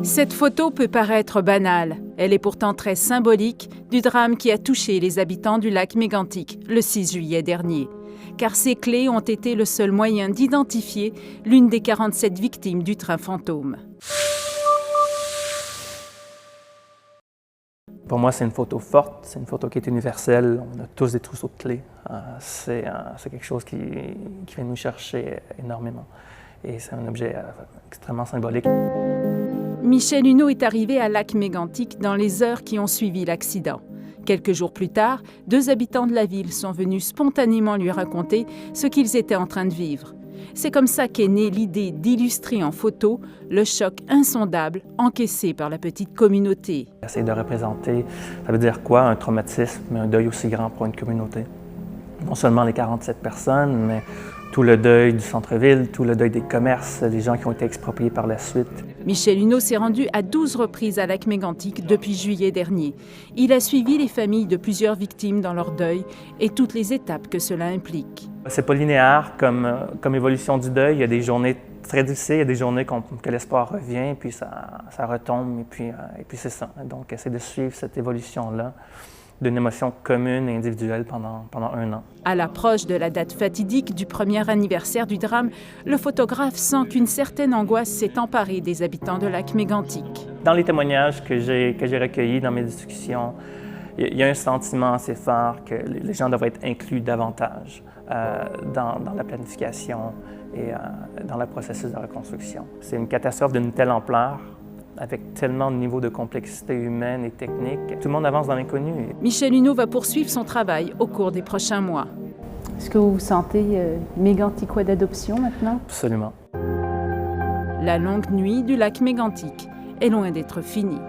Cette photo peut paraître banale. Elle est pourtant très symbolique du drame qui a touché les habitants du lac Mégantic le 6 juillet dernier. Car ces clés ont été le seul moyen d'identifier l'une des 47 victimes du train fantôme. Pour moi, c'est une photo forte, c'est une photo qui est universelle. On a tous des trousseaux de clés. C'est quelque chose qui vient nous chercher énormément. Et c'est un objet extrêmement symbolique. Michel Huneau est arrivé à Lac-Mégantic dans les heures qui ont suivi l'accident. Quelques jours plus tard, 2 habitants de la ville sont venus spontanément lui raconter ce qu'ils étaient en train de vivre. C'est comme ça qu'est née l'idée d'illustrer en photo le choc insondable encaissé par la petite communauté. Essayer de représenter, ça veut dire quoi, un traumatisme, mais un deuil aussi grand pour une communauté. Non seulement les 47 personnes, mais tout le deuil du centre-ville, tout le deuil des commerces, les gens qui ont été expropriés par la suite. Michel Huneau s'est rendu à 12 reprises à Lac-Mégantic depuis juillet dernier. Il a suivi les familles de plusieurs victimes dans leur deuil et toutes les étapes que cela implique. C'est pas linéaire comme évolution du deuil. Il y a des journées très difficiles, il y a des journées que l'espoir revient, puis ça retombe, et puis c'est ça. Donc, essayer de suivre cette évolution-là d'une émotion commune et individuelle pendant 1 an. À l'approche de la date fatidique du premier anniversaire du drame, le photographe sent qu'une certaine angoisse s'est emparée des habitants de Lac-Mégantic. Dans les témoignages que j'ai recueillis dans mes discussions, il y a un sentiment assez fort que les gens devraient être inclus davantage dans la planification et dans le processus de reconstruction. C'est une catastrophe d'une telle ampleur, avec tellement de niveaux de complexité humaine et technique. Tout le monde avance dans l'inconnu. Michel Huneau va poursuivre son travail au cours des prochains mois. Est-ce que vous vous sentez méganticois d'adoption maintenant? Absolument. La longue nuit du lac Mégantic est loin d'être finie.